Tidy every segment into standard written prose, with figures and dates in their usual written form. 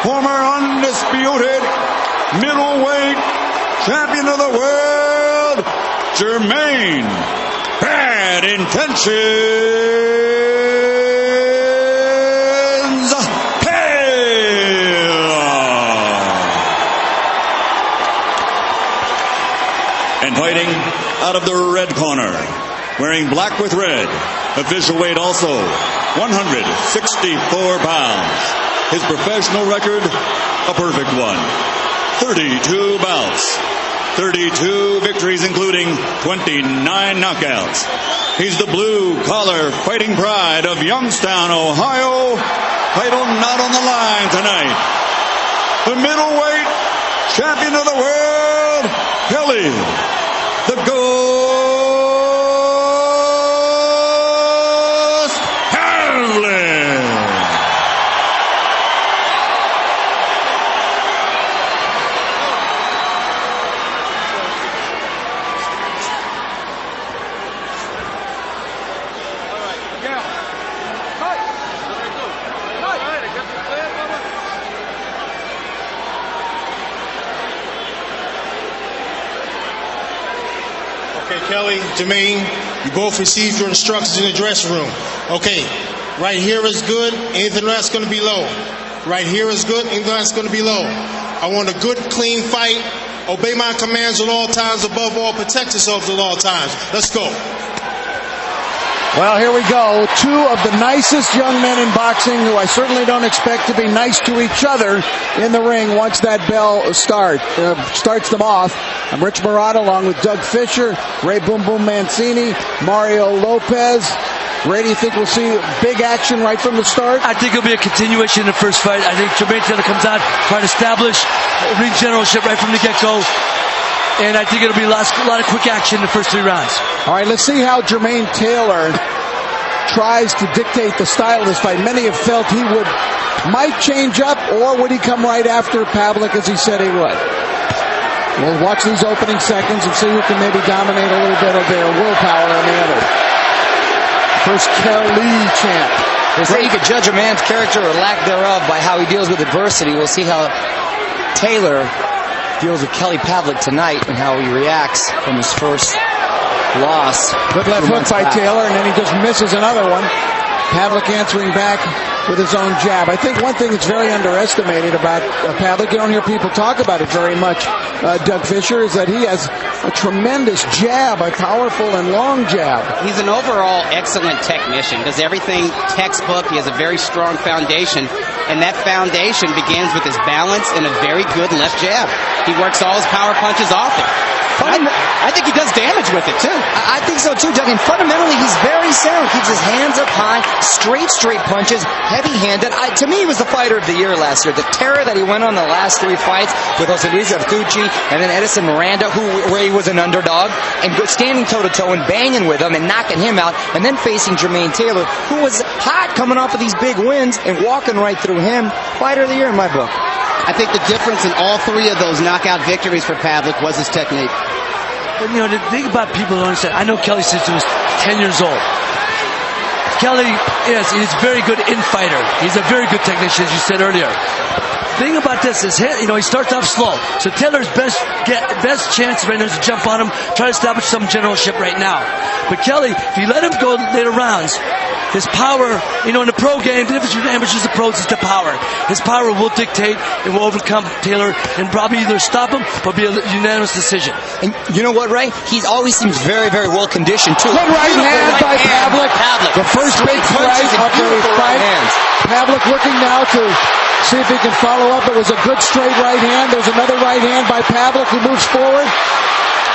former undisputed middleweight champion of the world, Jermaine Bad Intentions Taylor. And fighting out of the red corner, wearing black with red, official weight also 164 pounds. His professional record, a perfect one. 32 bouts, 32 victories, including 29 knockouts. He's the blue-collar fighting pride of Youngstown, Ohio. Title not on the line tonight. The middleweight champion of the world, Kelly, the Ghost Pavlik. Okay, Kelly, Jermaine, you both received your instructions in the dressing room. Okay, right here is good, anything else going to be low. Right here is good, anything else going to be low. I want a good, clean fight. Obey my commands at all times. Above all, protect yourselves at all times. Let's go. Well, here we go. Two of the nicest young men in boxing who I certainly don't expect to be nice to each other in the ring once that bell starts them off. I'm Rich Murata along with Doug Fisher, Ray Boom Boom Mancini, Mario Lopez. Ray, do you think we'll see big action right from the start? I think it'll be a continuation in the first fight. I think Jermaine Taylor comes out, trying to establish ring generalship right from the get-go. And I think it'll be a lot of quick action in the first 3 rounds. All right, let's see how Jermaine Taylor tries to dictate the style of this fight. Many have felt he might change up, or would he come right after Pavlik as he said he would? We'll watch these opening seconds and see who can maybe dominate a little bit of their willpower on the other. First Kelly champ. They say you could judge a man's character or lack thereof by how he deals with adversity. We'll see how Taylor deals with Kelly Pavlik tonight and how he reacts from his first loss. Good left hook by Taylor, and then he just misses another one. Pavlik answering back with his own jab. I think one thing that's very underestimated about Pavlik, you don't hear people talk about it very much, Doug Fisher, is that he has a tremendous jab, a powerful and long jab. He's an overall excellent technician, does everything textbook. He has a very strong foundation, and that foundation begins with his balance and a very good left jab. He works all his power punches off it. I think he does damage with it, too. I think so, too, Doug. And fundamentally, he's very sound. Keeps his hands up high, straight punches, heavy-handed. To me, he was the fighter of the year last year. The terror that he went on the last 3 fights with Jose Luis Artucci and then Edison Miranda, where he was an underdog, and standing toe-to-toe and banging with him and knocking him out, and then facing Jermaine Taylor, who was hot coming off of these big wins and walking right through him. Fighter of the year in my book. I think the difference in all 3 of those knockout victories for Pavlik was his technique. But, you know, the thing about people don't understand, I know Kelly since he was 10 years old. Kelly, yes, he's a very good in-fighter. He's a very good technician, as you said earlier. The thing about this is, he starts off slow. So Taylor's best chance right now is to jump on him, try to establish some generalship right now. But Kelly, if you let him go later rounds, his power, in the pro game, the difference between amateurs and pros is the power. His power will dictate and will overcome Taylor and probably either stop him or be a unanimous decision. And you know what, Ray? He always seems very, very well conditioned, too. Good right hand by Pavlik. The first big right of the fight. Pavlik looking now to see if he can follow up. It was a good straight right hand. There's another right hand by Pavlik who moves forward.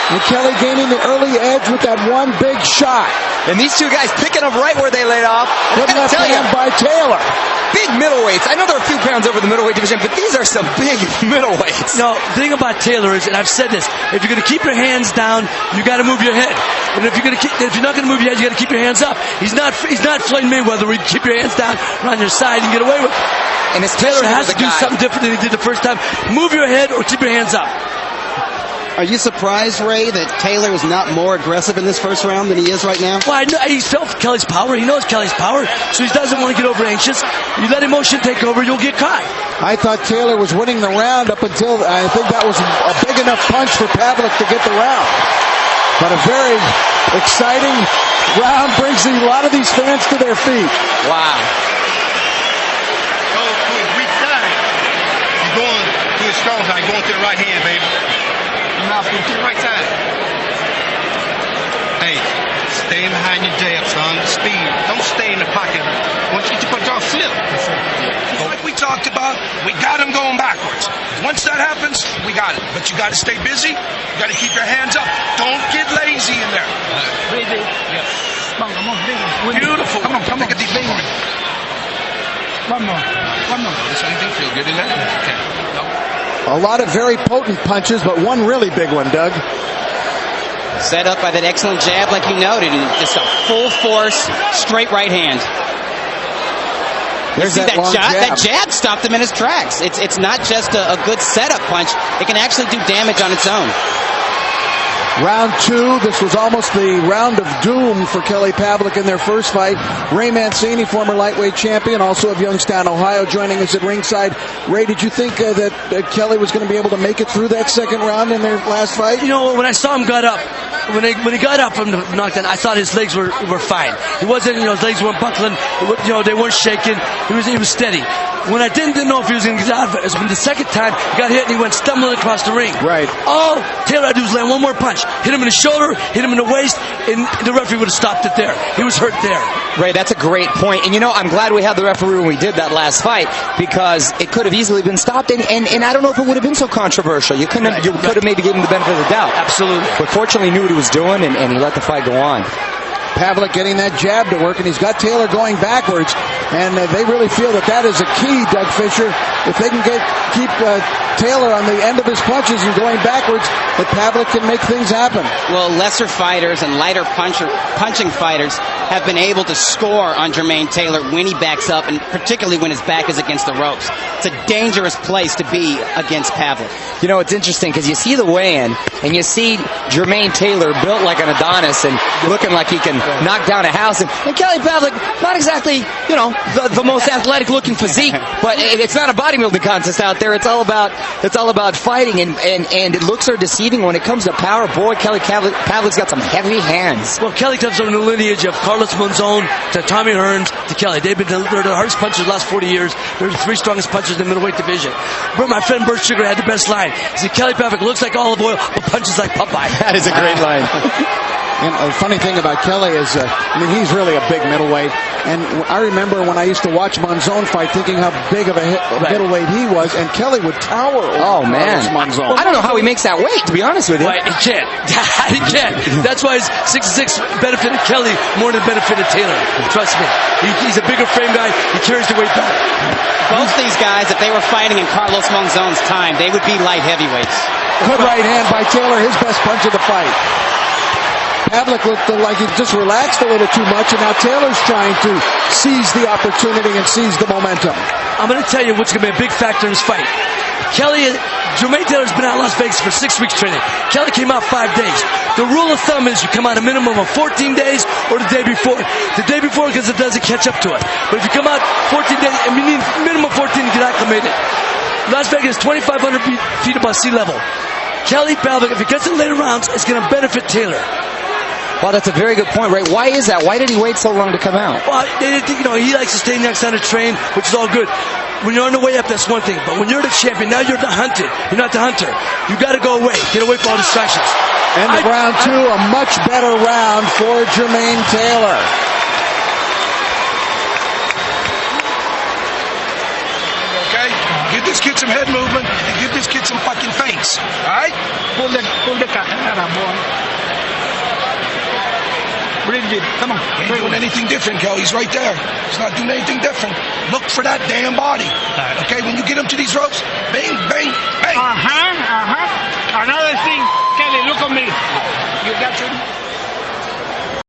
And Kelly gaining the early edge with that one big shot. And these two guys picking up right where they laid off. Good left hand by Taylor. Big middleweights. I know they're a few pounds over the middleweight division, but these are some big middleweights. No, the thing about Taylor is, and I've said this, if you're going to keep your hands down, you got to move your head. And if you're not going to move your head, you got to keep your hands up. He's not Floyd Mayweather, where you keep your hands down on your side and get away with it. And Taylor has to do something different than he did the first time. Move your head or keep your hands up. Are you surprised, Ray, that Taylor is not more aggressive in this first round than he is right now? Well, he felt Kelly's power. He knows Kelly's power, so he doesn't want to get over anxious. You let emotion take over, you'll get caught. I thought Taylor was winning the round up until I think that was a big enough punch for Pavlik to get the round. But a very exciting round brings a lot of these fans to their feet. Wow. Go to his weak side. You're going to his strong side. Going to the right hand, baby. Now to the right side. Hey, stay behind your jab, son. Speed. Don't stay in the pocket. Once you get your punch off, flip. Like we talked about, we got him going backwards. Once that happens, we got it. But you got to stay busy. You got to keep your hands up. Don't get lazy in there. Beautiful. Come on. Take a deep breath. One more. Does anything feel good in that? Okay. No. A lot of very potent punches, but one really big one, Doug. Set up by that excellent jab, like you noted, and just a full force, straight right hand. There's See that long jab. That jab stopped him in his tracks. It's not just a good setup punch. It can actually do damage on its own. Round two, this was almost the round of doom for Kelly Pavlik in their first fight. Ray Mancini, former lightweight champion, also of Youngstown, Ohio, joining us at ringside. Ray, did you think that Kelly was going to be able to make it through that second round in their last fight? You know, when I saw him got up, when he got up from the knockdown, I thought his legs were fine. He wasn't, his legs weren't buckling. They weren't shaking. He was steady. When I didn't know if he was going to get out of it, is when the second time he got hit and he went stumbling across the ring. Right. All Taylor had to do was land one more punch. Hit him in the shoulder, hit him in the waist, and the referee would have stopped it there. He was hurt there. Ray, that's a great point. And I'm glad we had the referee when we did that last fight, because it could have easily been stopped, and I don't know if it would have been so controversial. You could have maybe given him the benefit of the doubt. Absolutely. But fortunately he knew what he was doing, and he let the fight go on. Pavlik getting that jab to work, and he's got Taylor going backwards, and they really feel that is a key, Doug Fisher. If they can keep Taylor on the end of his punches and going backwards, that Pavlik can make things happen. Well, lesser fighters and lighter punching fighters have been able to score on Jermaine Taylor when he backs up, and particularly when his back is against the ropes. It's a dangerous place to be against Pavlik. It's interesting because you see the weigh-in, and you see Jermaine Taylor built like an Adonis and looking like he can knock down a house. And Kelly Pavlik, not exactly, the most athletic-looking physique, but it's not a bodybuilding contest out there. It's all about fighting, and it looks are deceiving when it comes to power. Boy, Kelly Pavlik's got some heavy hands. Well, Kelly comes from the lineage of Carlos Monzon to Tommy Hearns to Kelly. They're the hardest punchers the last 40 years. They're the three strongest punchers in the middleweight division. But my friend Bert Sugar had the best line. He said, Kelly Pavlik looks like olive oil, but punches like Popeye. That is a great line. And the funny thing about Kelly is, he's really a big middleweight. And I remember when I used to watch Monzon fight, thinking how big of a middleweight he was, and Kelly would tower over Monzon. I don't know how he makes that weight, to be honest with you. He can't. He can't. That's why his 6'6" benefited Kelly more than benefited Taylor. Trust me. He's a bigger frame guy. He carries the weight back. Both these guys, if they were fighting in Carlos Monzon's time, they would be light heavyweights. Good right hand by Taylor, his best punch of the fight. Pavlik looked like he just relaxed a little too much, and now Taylor's trying to seize the opportunity and seize the momentum. I'm going to tell you what's going to be a big factor in this fight. Jermaine Taylor's been out in Las Vegas for 6 weeks training. Kelly came out 5 days. The rule of thumb is you come out a minimum of 14 days or the day before. The day before because it doesn't catch up to it. But if you come out 14 days, you need minimum 14 to get acclimated. Las Vegas is 2,500 feet above sea level. Kelly Pavlik, if he gets in later rounds, it's going to benefit Taylor. Well, that's a very good point, Ray. Why is that? Why did he wait so long to come out? Well, he likes to stay next on the train, which is all good. When you're on the way up, that's one thing. But when you're the champion, now you're the hunted. You're not the hunter. You got to go away. Get away from all distractions. And round two, a much better round for Jermaine Taylor. Okay? Give this kid some head movement and give this kid some fucking feints. All right? Pull the camera, boy. Come on. He ain't doing anything different, Kelly. He's right there. He's not doing anything different. Look for that damn body. Okay, when you get him to these ropes, bang, bang, bang. Another thing, Kelly, look at me. You got your...